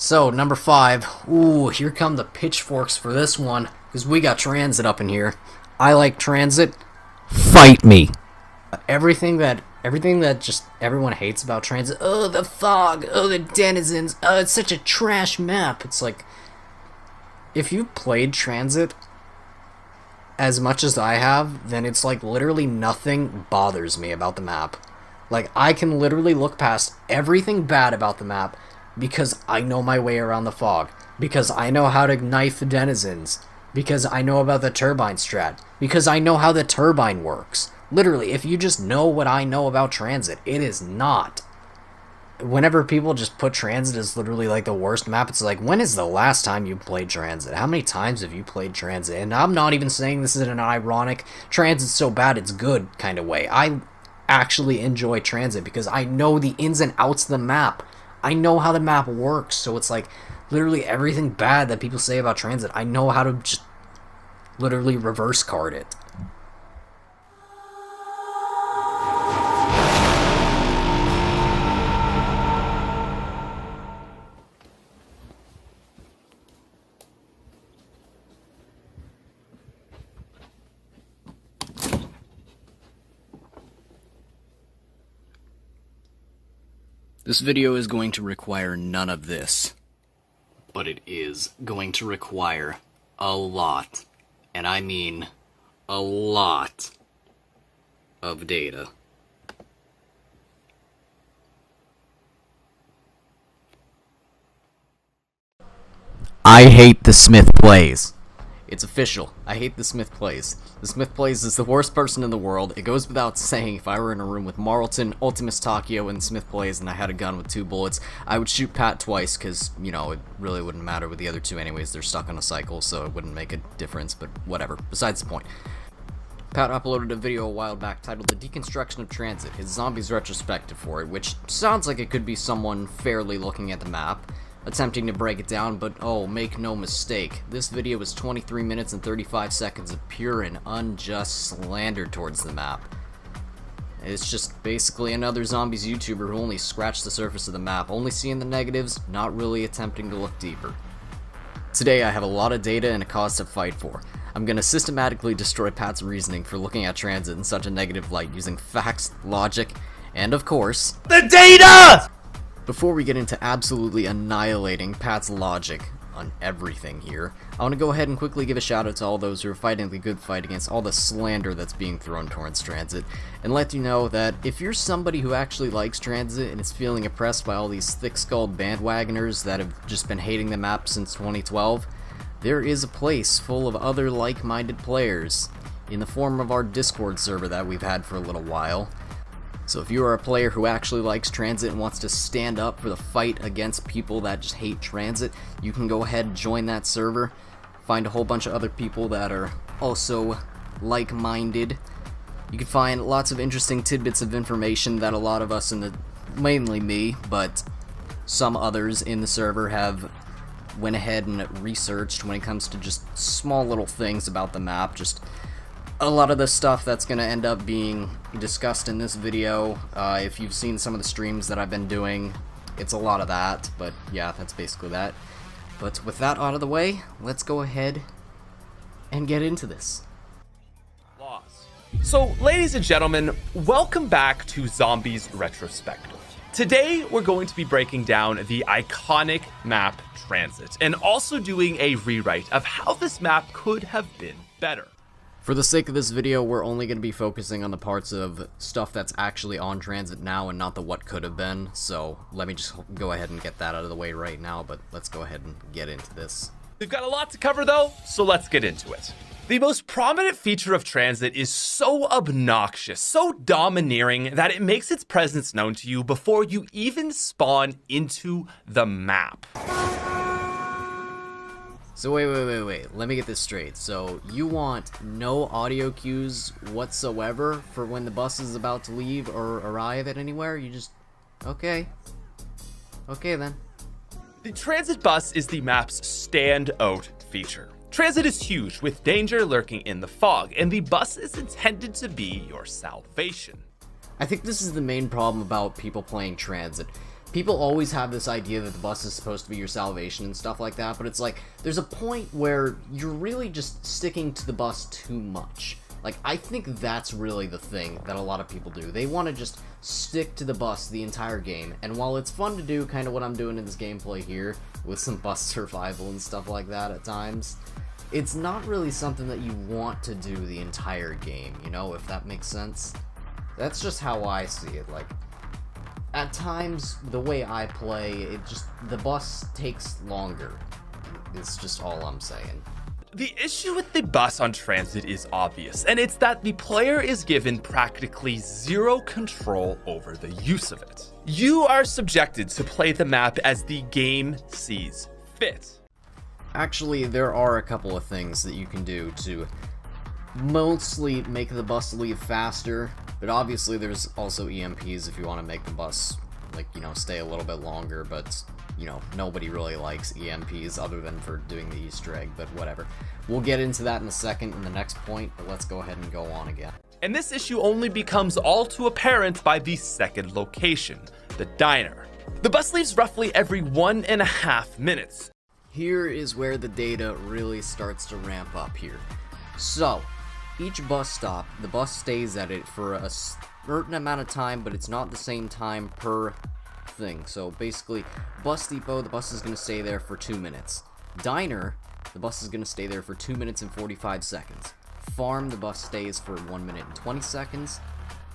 So, number 5. Ooh, here come the pitchforks for this one, because we got Transit up in here. I like Transit. Fight me. Everything that just everyone hates about Transit. Oh, the fog. Oh, the denizens. Oh, it's such a trash map. It's like, if you played Transit as much as I have, then it's like literally nothing bothers me about the map. Like, I can literally look past everything bad about the map because I know my way around the fog, because I know how to knife the denizens, because I know about the Turbine strat, because I know how the Turbine works. Literally, if you just know what I know about Transit, it is not. Whenever people just put Transit as literally like the worst map, it's like, when is the last time you played Transit? How many times have you played Transit? And I'm not even saying this is an ironic, Transit's so bad it's good kind of way. I actually enjoy Transit because I know the ins and outs of the map. I know how the map works, so it's like, literally everything bad that people say about Transit, I know how to just literally reverse card it. This video is going to require none of this, but it is going to require a lot, and I mean a lot, of data. I hate the Smith Plays. It's official. I hate the Smith Plays. The Smith Plays is the worst person in the world. It goes without saying, if I were in a room with Marlton, Ultimus Takio, and Smith Plays, and I had a gun with 2 bullets, I would shoot Pat twice, because, you know, it really wouldn't matter with the other 2 anyways. They're stuck on a cycle, so it wouldn't make a difference, but whatever. Besides the point. Pat uploaded a video a while back titled The Deconstruction of Transit, his zombies retrospective for it, which sounds like it could be someone fairly looking at the map, attempting to break it down, but oh, make no mistake, this video is 23 minutes and 35 seconds of pure and unjust slander towards the map. It's just basically another zombies YouTuber who only scratched the surface of the map, only seeing the negatives, not really attempting to look deeper. Today I have a lot of data and a cause to fight for. I'm gonna systematically destroy Pat's reasoning for looking at Transit in such a negative light using facts, logic, and of course, the data! Before we get into absolutely annihilating Pat's logic on everything here, I want to go ahead and quickly give a shout out to all those who are fighting the good fight against all the slander that's being thrown towards Transit, and let you know that if you're somebody who actually likes Transit and is feeling oppressed by all these thick-skulled bandwagoners that have just been hating the map since 2012, there is a place full of other like-minded players in the form of our Discord server that we've had for a little while. So if you are a player who actually likes Transit and wants to stand up for the fight against people that just hate Transit, you can go ahead and join that server, find a whole bunch of other people that are also like-minded. You can find lots of interesting tidbits of information that a lot of us mainly me, but some others in the server have went ahead and researched when it comes to just small little things about the map, just a lot of the stuff that's going to end up being discussed in this video. If you've seen some of the streams that I've been doing, it's a lot of that, but yeah, that's basically that. But with that out of the way, let's go ahead and get into this. So, ladies and gentlemen, welcome back to Zombies Retrospective. Today, we're going to be breaking down the iconic map Transit, and also doing a rewrite of how this map could have been better. For the sake of this video, we're only going to be focusing on the parts of stuff that's actually on Transit now and not the what could have been, so let me just go ahead and get that out of the way right now, but let's go ahead and get into this. We've got a lot to cover though, so let's get into it. The most prominent feature of Transit is so obnoxious, so domineering, that it makes its presence known to you before you even spawn into the map. So wait, let me get this straight. So you want no audio cues whatsoever for when the bus is about to leave or arrive at anywhere? You just... okay then. The Transit bus is the map's standout feature. Transit is huge, with danger lurking in the fog, and the bus is intended to be your salvation. I think this is the main problem about people playing Transit. people always have this idea that the bus is supposed to be your salvation and stuff like that, but it's like, there's a point where you're really just sticking to the bus too much. Like, I think that's really the thing that a lot of people do. They want to just stick to the bus the entire game, and while it's fun to do, kind of what I'm doing in this gameplay here, with some bus survival and stuff like that at times, it's not really something that you want to do the entire game, you know, if that makes sense? That's just how I see it. Like, at times, the way I play, the bus takes longer. It's just all I'm saying. The issue with the bus on Tranzit is obvious, and it's that the player is given practically zero control over the use of it. You are subjected to play the map as the game sees fit. Actually, there are a couple of things that you can do to mostly make the bus leave faster, but obviously there's also EMPs if you want to make the bus, like, you know, stay a little bit longer, but, you know, nobody really likes EMPs other than for doing the Easter egg, but whatever. We'll get into that in a second in the next point, but let's go ahead and go on again. And this issue only becomes all too apparent by the second location, the diner. The bus leaves roughly every 1.5 minutes. Here is where the data really starts to ramp up here. So, each bus stop, the bus stays at it for a certain amount of time, but it's not the same time per thing. So basically, bus depot, the bus is going to stay there for 2 minutes. Diner, the bus is going to stay there for 2 minutes and 45 seconds. Farm, the bus stays for 1 minute and 20 seconds.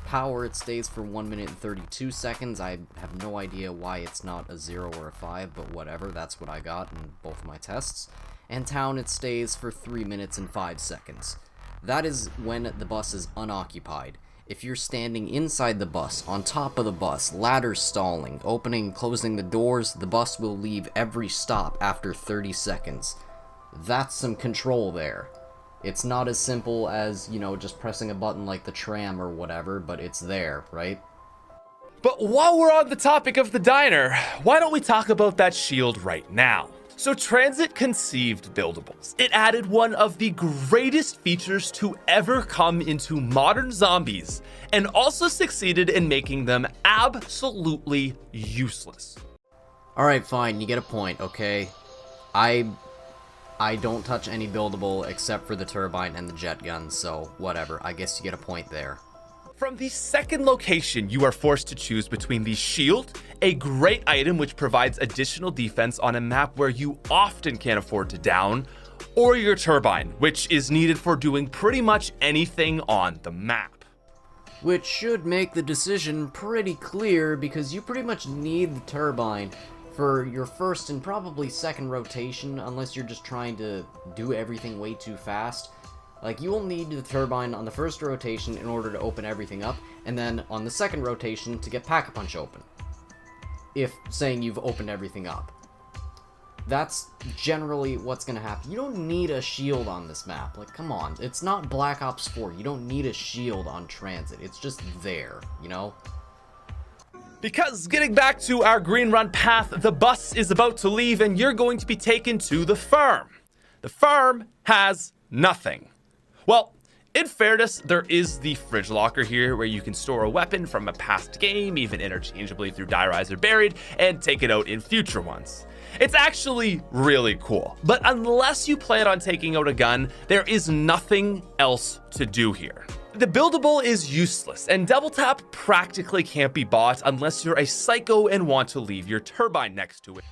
Power, it stays for 1 minute and 32 seconds. I have no idea why it's not a 0 or a 5, but whatever, that's what I got in both my tests. And Town, it stays for 3 minutes and 5 seconds. That is when the bus is unoccupied. If you're standing inside the bus, on top of the bus, ladders stalling, opening and closing the doors, the bus will leave every stop after 30 seconds. That's some control there. It's not as simple as, you know, just pressing a button like the tram or whatever, but it's there, right? But while we're on the topic of the diner, why don't we talk about that shield right now? So Tranzit conceived buildables. It added one of the greatest features to ever come into modern zombies, and also succeeded in making them absolutely useless. Alright, fine, you get a point, okay? I don't touch any buildable except for the turbine and the jet gun, so whatever, I guess you get a point there. From the second location, you are forced to choose between the shield, a great item which provides additional defense on a map where you often can't afford to down, or your turbine, which is needed for doing pretty much anything on the map. Which should make the decision pretty clear, because you pretty much need the turbine for your first and probably second rotation, unless you're just trying to do everything way too fast. Like, you will need the turbine on the first rotation in order to open everything up, and then on the second rotation to get Pack-a-Punch open. If saying you've opened everything up. That's generally what's gonna happen. You don't need a shield on this map. Like, come on. It's not Black Ops 4. You don't need a shield on Tranzit. It's just there, you know? Because getting back to our green run path, the bus is about to leave and you're going to be taken to the farm. The farm has nothing. Well, in fairness, there is the fridge locker here where you can store a weapon from a past game, even interchangeably through Die Rise or Buried, and take it out in future ones. It's actually really cool, but unless you plan on taking out a gun, there is nothing else to do here. The buildable is useless, and Double Tap practically can't be bought unless you're a psycho and want to leave your turbine next to it.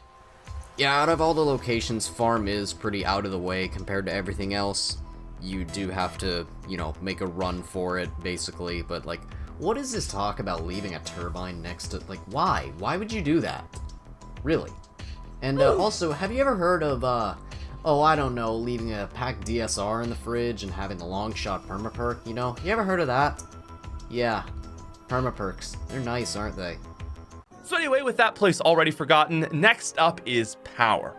Yeah, out of all the locations, farm is pretty out of the way compared to everything else. You do have to, you know, make a run for it, basically, but, like, what is this talk about leaving a turbine next to, like, why? Why would you do that? Really? And, also, have you ever heard of, oh, I don't know, leaving a packed DSR in the fridge and having the long shot permaperk, you know? You ever heard of that? Yeah, permaperks. They're nice, aren't they? So anyway, with that place already forgotten, next up is power.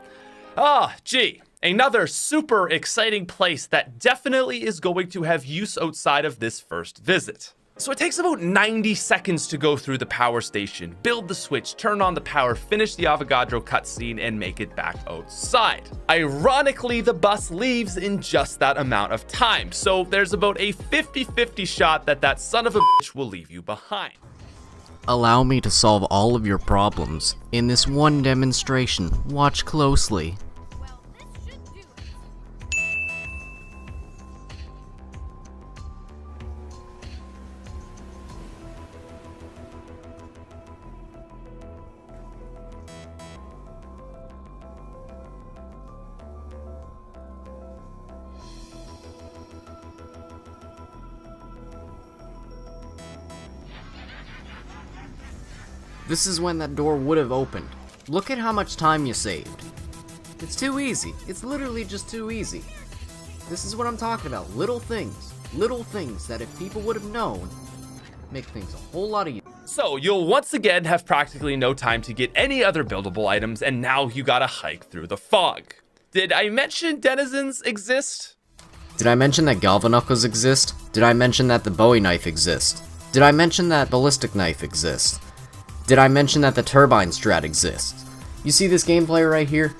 Gee, another super exciting place that definitely is going to have use outside of this first visit. So it takes about 90 seconds to go through the power station, build the switch, turn on the power, finish the Avogadro cutscene, and make it back outside. Ironically, the bus leaves in just that amount of time, so there's about a 50-50 shot that that son of a bitch will leave you behind. Allow me to solve all of your problems in this one demonstration. Watch closely. This is when that door would have opened. Look at how much time you saved. It's too easy. It's literally just too easy. This is what I'm talking about. Little things that if people would have known, make things a whole lot easier. So you'll once again have practically no time to get any other buildable items, and now you gotta hike through the fog. Did I mention denizens exist? Did I mention that Galvanuckles exist? Did I mention that the Bowie knife exists? Did I mention that ballistic knife exists? Did I mention that the Turbine Strat exists? You see this gameplay right here?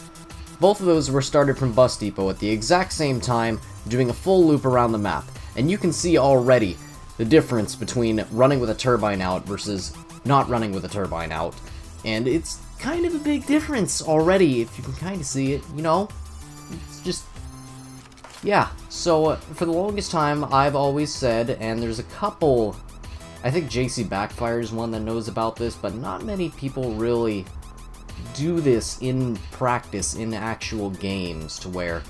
Both of those were started from Bus Depot at the exact same time, doing a full loop around the map. And you can see already the difference between running with a turbine out versus not running with a turbine out. And it's kind of a big difference already, if you can kind of see it, you know? It's just... yeah. So, for the longest time, I've always said, and there's a couple... I think JC Backfire is one that knows about this, but not many people really do this in practice in actual games, to where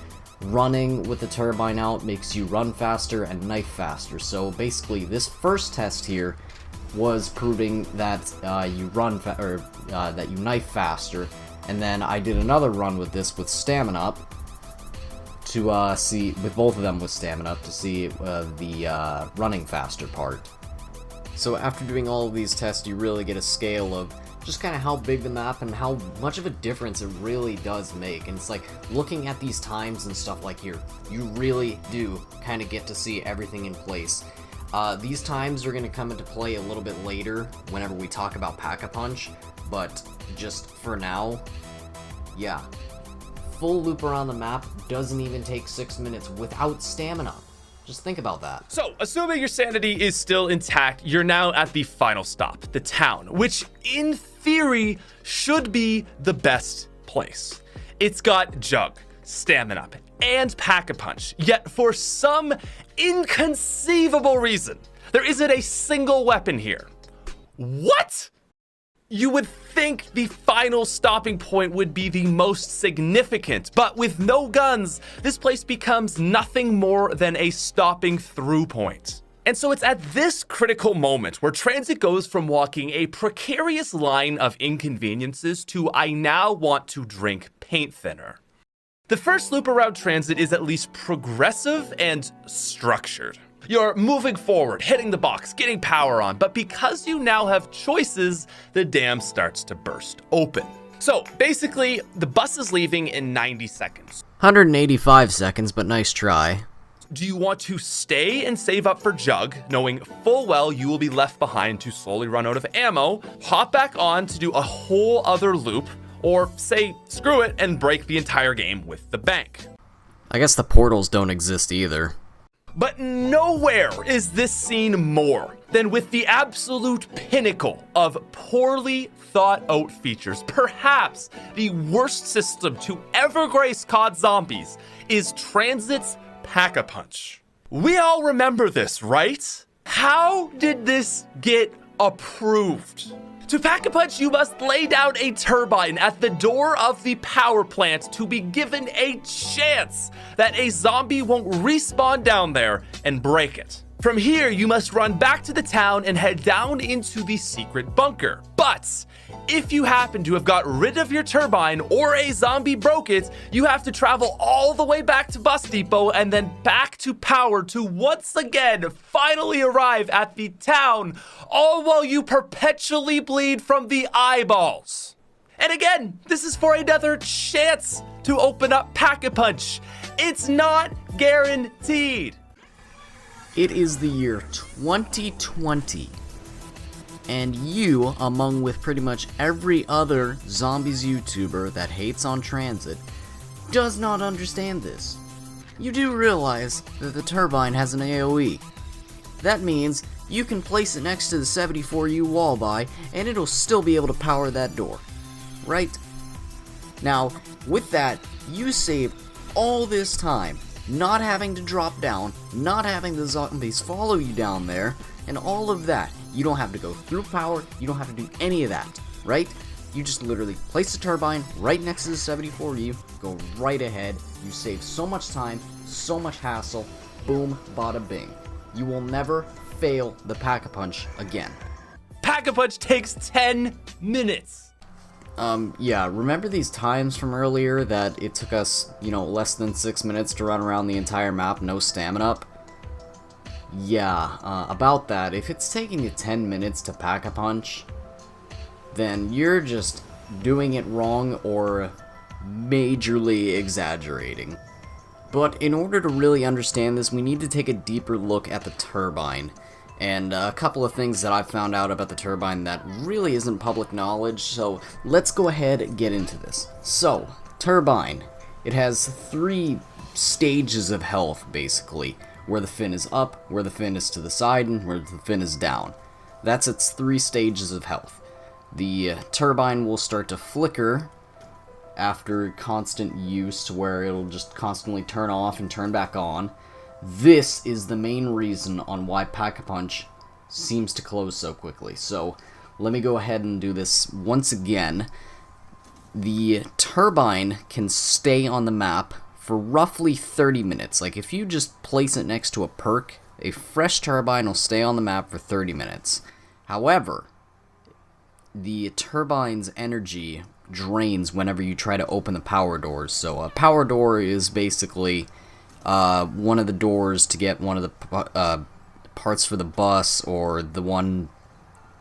running with the turbine out makes you run faster and knife faster. So basically, this first test here was proving that that you knife faster, and then I did another run with this with stamina up to see, with both of them with stamina up, to see the running faster part. So after doing all of these tests, you really get a scale of just kind of how big the map and how much of a difference it really does make. And it's like, looking at these times and stuff like here, you really do kind of get to see everything in place. These times are going to come into play a little bit later whenever we talk about Pack-a-Punch, but just for now, yeah. Full loop around the map doesn't even take 6 minutes without stamina. Just think about that. So, assuming your sanity is still intact, you're now at the final stop, the town, which in theory should be the best place. It's got Jug, Stamina, and Pack-a-Punch, yet for some inconceivable reason, there isn't a single weapon here. What? You would think the final stopping point would be the most significant, but with no guns, this place becomes nothing more than a stopping through point. And so it's at this critical moment where Tranzit goes from walking a precarious line of inconveniences to I now want to drink paint thinner. The first loop around Tranzit is at least progressive and structured. You're moving forward, hitting the box, getting power on, but because you now have choices, the dam starts to burst open. So basically, the bus is leaving in 90 seconds. 185 seconds, but nice try. Do you want to stay and save up for Jug, knowing full well you will be left behind to slowly run out of ammo, hop back on to do a whole other loop, or say screw it and break the entire game with the bank? I guess the portals don't exist either. But nowhere is this scene more than with the absolute pinnacle of poorly thought out features. Perhaps the worst system to ever grace COD Zombies is Tranzit's Pack-a-Punch. We all remember this, right? How did this get approved? To Pack-a-Punch, you must lay down a turbine at the door of the power plant to be given a chance that a zombie won't respawn down there and break it. From here, you must run back to the town and head down into the secret bunker. But if you happen to have got rid of your turbine or a zombie broke it, you have to travel all the way back to Bus Depot and then back to power to once again finally arrive at the town, all while you perpetually bleed from the eyeballs. And again, this is for another chance to open up Pack-a-Punch. It's not guaranteed. It is the year 2020, and you, among with pretty much every other Zombies YouTuber that hates on Tranzit, does not understand this. You do realize that the turbine has an AoE. That means you can place it next to the 74U wall by, and it'll still be able to power that door. Right? Now, with that, you save all this time, not having to drop down, not having the zombies follow you down there, and all of that. You don't have to go through power, you don't have to do any of that, right? You just literally place the turbine right next to the 74U, go right ahead, you save so much time, so much hassle, boom, bada bing. You will never fail the Pack-a-Punch again. Pack-a-Punch takes 10 minutes! Yeah, remember these times from earlier that it took us, less than 6 minutes to run around the entire map, no stamina up? Yeah, about that, if it's taking you 10 minutes to Pack-a-Punch, then you're just doing it wrong or majorly exaggerating. But in order to really understand this, we need to take a deeper look at the Turbine. And a couple of things that I've found out about the Turbine that really isn't public knowledge, so let's go ahead and get into this. So, Turbine. It has 3 stages of health, basically. Where the fin is up, where the fin is to the side, and where the fin is down. That's its 3 stages of health. The Turbine will start to flicker after constant use, to where it'll just constantly turn off and turn back on. This is the main reason on why Pack-a-Punch seems to close so quickly. So, let me go ahead and do this once again. The Turbine can stay on the map for roughly 30 minutes. Like, if you just place it next to a perk, a fresh Turbine will stay on the map for 30 minutes. However, the Turbine's energy drains whenever you try to open the power doors. So, a power door is basically one of the doors to get one of the parts for the bus, or the one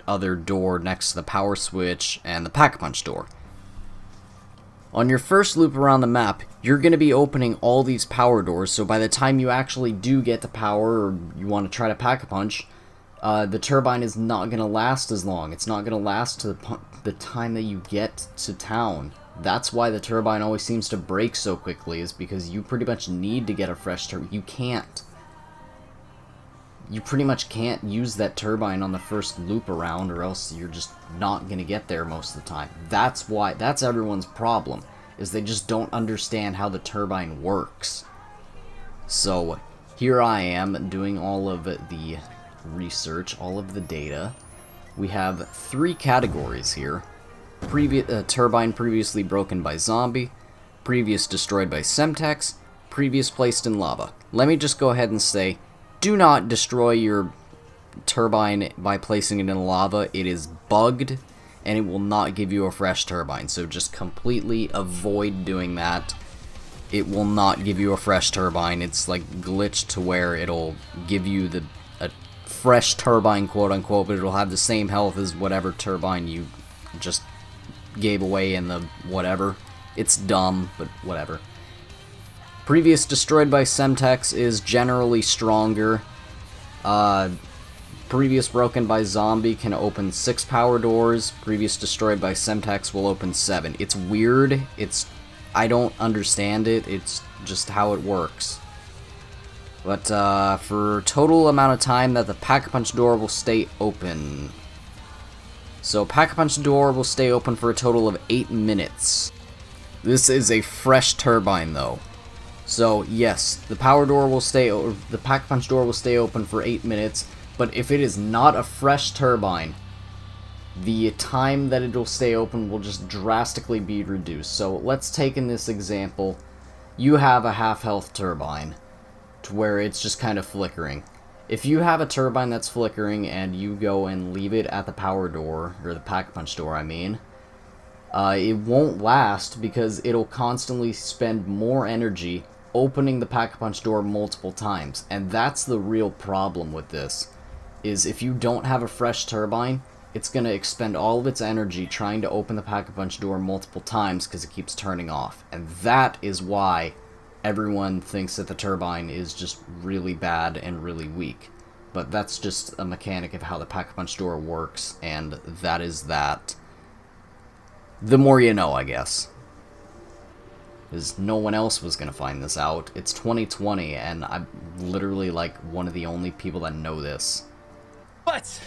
other door next to the power switch and the Pack-a-Punch door. On your first loop around the map, you're going to be opening all these power doors, so by the time you actually do get to power, or you want to try to Pack-a-Punch, the Turbine is not going to last as long. It's not going to last to the time that you get to town. That's why the Turbine always seems to break so quickly, is because you pretty much need to get a fresh turbine. You can't. You pretty much can't use that Turbine on the first loop around, or else you're just not going to get there most of the time. That's everyone's problem, is they just don't understand how the Turbine works. So, here I am doing all of the research, all of the data. We have 3 categories here. Turbine previously broken by zombie, previous destroyed by Semtex, previous placed in lava. Let me just go ahead and say, do not destroy your Turbine by placing it in lava. It is bugged, and it will not give you a fresh Turbine, so just completely avoid doing that. It will not give you a fresh Turbine. It's like glitched to where it'll give you a fresh Turbine, quote unquote, but it'll have the same health as whatever Turbine you just gave away in the whatever. It's dumb, but whatever. Previous destroyed by Semtex is generally stronger. Previous broken by zombie can open 6 power doors. Previous destroyed by Semtex will open 7. It's weird. I don't understand it. It's just how it works. But for total amount of time that the Pack-a-Punch door will stay open. So Pack-a-Punch door will stay open for a total of 8 minutes. This is a fresh Turbine though. So yes, the the Pack-a-Punch door will stay open for 8 minutes, but if it is not a fresh Turbine, the time that it will stay open will just drastically be reduced. So let's take in this example, you have a half health Turbine, to where it's just kind of flickering. If you have a Turbine that's flickering and you go and leave it at the power door, or the Pack-a-Punch door I mean, it won't last because it'll constantly spend more energy opening the Pack-a-Punch door multiple times. And that's the real problem with this, is if you don't have a fresh Turbine, it's going to expend all of its energy trying to open the Pack-a-Punch door multiple times because it keeps turning off. And that is why everyone thinks that the Turbine is just really bad and really weak. But that's just a mechanic of how the Pack-a-Punch door works, and that is that. The more you know, I guess. Because no one else was going to find this out. It's 2020, and I'm literally like one of the only people that know this. But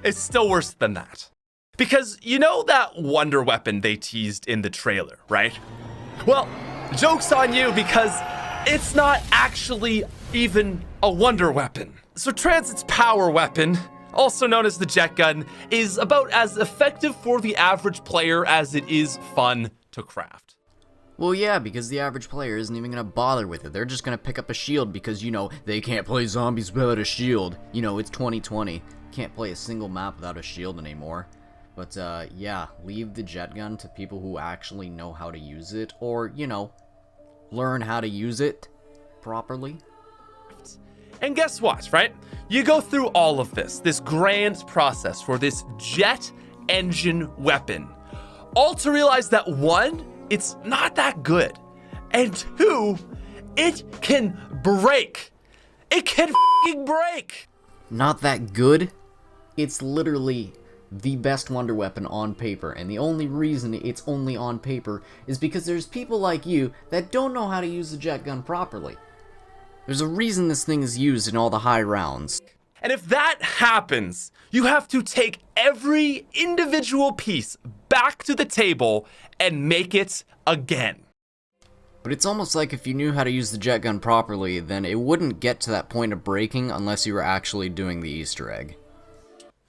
it's still worse than that. Because you know that wonder weapon they teased in the trailer, right? Well, joke's on you because it's not actually even a wonder weapon. So Tranzit's power weapon, also known as the jet gun, is about as effective for the average player as it is fun to craft. Well, yeah, because the average player isn't even gonna bother with it. They're just gonna pick up a shield because, you know, they can't play zombies without a shield. You know, it's 2020. Can't play a single map without a shield anymore. But, yeah, leave the jet gun to people who actually know how to use it, or, you know, learn how to use it properly. And guess what, right? You go through all of this grand process for this jet engine weapon, all to realize that one, it's not that good, and two, it can break. It can f***ing break. Not that good? It's literally the best wonder weapon on paper, and the only reason it's only on paper is because there's people like you that don't know how to use the jet gun properly. There's a reason this thing is used in all the high rounds. And if that happens, you have to take every individual piece back to the table and make it again. But it's almost like if you knew how to use the jet gun properly, then it wouldn't get to that point of breaking unless you were actually doing the Easter egg.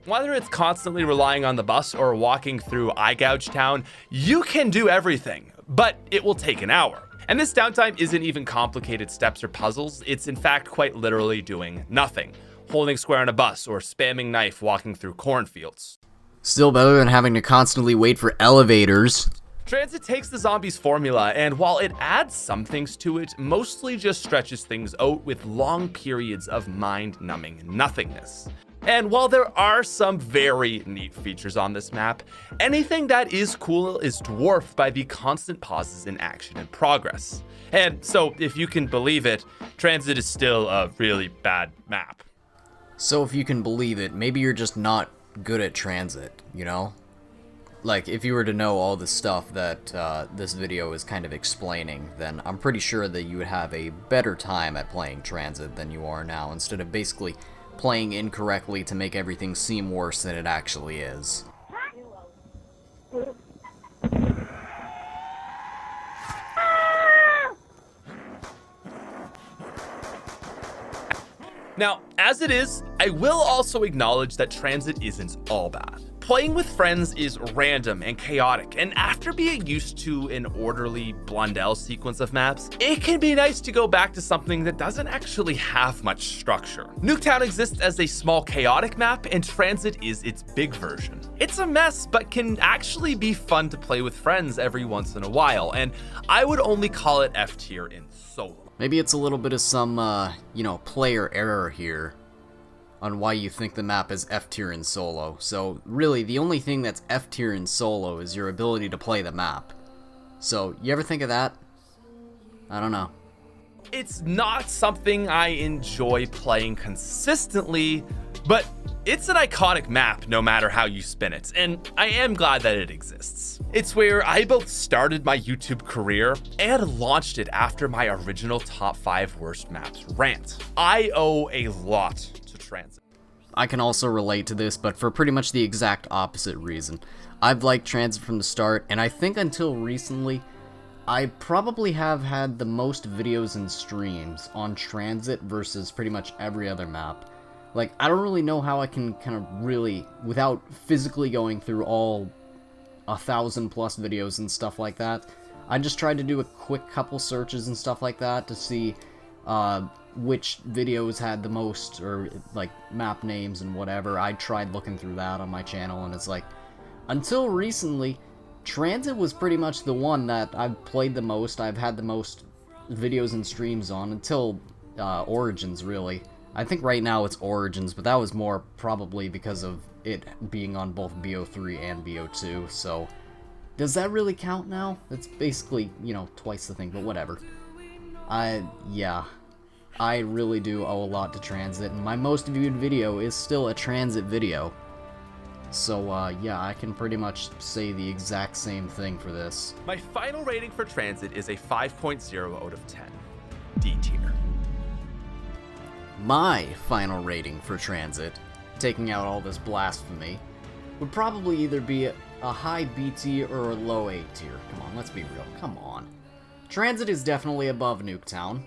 Whether it's constantly relying on the bus or walking through Eye Gouge Town, you can do everything, but it will take an hour. And this downtime isn't even complicated steps or puzzles, it's in fact quite literally doing nothing. Holding square on a bus or spamming knife walking through cornfields. Still better than having to constantly wait for elevators. Tranzit takes the zombies formula, and while it adds some things to it, mostly just stretches things out with long periods of mind-numbing nothingness. And while there are some very neat features on this map, anything that is cool is dwarfed by the constant pauses in action and progress. And so, if you can believe it, Tranzit is still a really bad map. So if you can believe it, maybe you're just not good at Tranzit, you know? Like, if you were to know all the stuff that this video is kind of explaining, then I'm pretty sure that you would have a better time at playing Tranzit than you are now, instead of basically playing incorrectly to make everything seem worse than it actually is. Now, as it is, I will also acknowledge that Tranzit isn't all bad. Playing with friends is random and chaotic, and after being used to an orderly Blundell sequence of maps, it can be nice to go back to something that doesn't actually have much structure. Nuketown exists as a small chaotic map, and Tranzit is its big version. It's a mess, but can actually be fun to play with friends every once in a while, and I would only call it F tier in solo. Maybe it's a little bit of some, you know, player error here on why you think the map is F tier in solo. So really, the only thing that's F tier in solo is your ability to play the map. So, you ever think of that? I don't know. It's not something I enjoy playing consistently, but it's an iconic map no matter how you spin it, and I am glad that it exists. It's where I both started my YouTube career and launched it after my original top 5 worst maps rant. I owe a lot to Tranzit. I can also relate to this, but for pretty much the exact opposite reason. I've liked Tranzit from the start, and I think until recently, I probably have had the most videos and streams on Tranzit versus pretty much every other map. Like, I don't really know how I can kind of really, without physically going through all 1,000+ videos and stuff like that, I just tried to do a quick couple searches and stuff like that to see which videos had the most, or like map names and whatever. I tried looking through that on my channel, and it's like, until recently, Tranzit was pretty much the one that I've played the most, I've had the most videos and streams on, until Origins, really. I think right now it's Origins, but that was more probably because of it being on both BO3 and BO2, so does that really count now? It's basically, you know, twice the thing, but whatever. Yeah, I really do owe a lot to Tranzit, and my most viewed video is still a Tranzit video. So, yeah, I can pretty much say the exact same thing for this. My final rating for Tranzit is a 5.0 out of 10. D tier. My final rating for Tranzit taking out all this blasphemy, would probably either be a high B tier or a low A tier. Come on, let's be real. Come on. Tranzit is definitely above Nuketown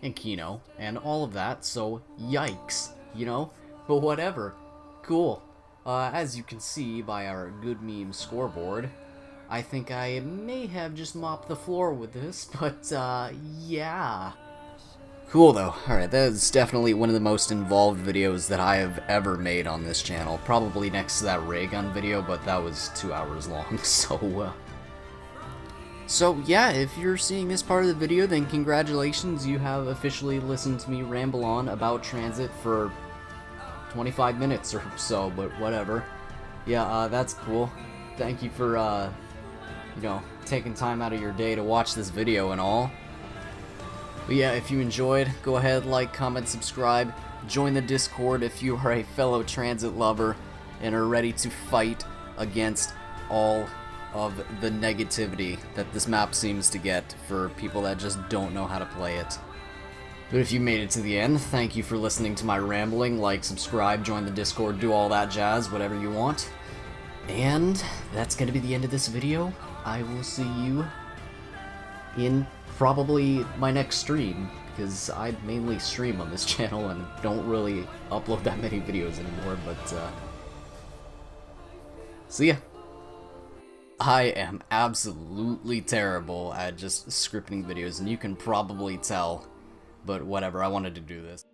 and Kino and all of that, so yikes, you know? But whatever. Cool. As you can see by our good meme scoreboard, I think I may have just mopped the floor with this, but yeah. Cool though. Alright, that is definitely one of the most involved videos that I have ever made on this channel. Probably next to that ray gun video, but that was 2 hours long, So yeah, if you're seeing this part of the video, then congratulations, you have officially listened to me ramble on about Tranzit for 25 minutes or so, but whatever. Yeah, that's cool. Thank you for, you know, taking time out of your day to watch this video and all. But yeah, if you enjoyed, go ahead, like, comment, subscribe, join the Discord if you are a fellow Tranzit lover and are ready to fight against all of the negativity that this map seems to get for people that just don't know how to play it. But if you made it to the end, thank you for listening to my rambling. Like, subscribe, join the Discord, do all that jazz, whatever you want. And that's going to be the end of this video. I will see you in probably my next stream, because I mainly stream on this channel and don't really upload that many videos anymore, but see ya. I am absolutely terrible at just scripting videos, and you can probably tell, but whatever, I wanted to do this.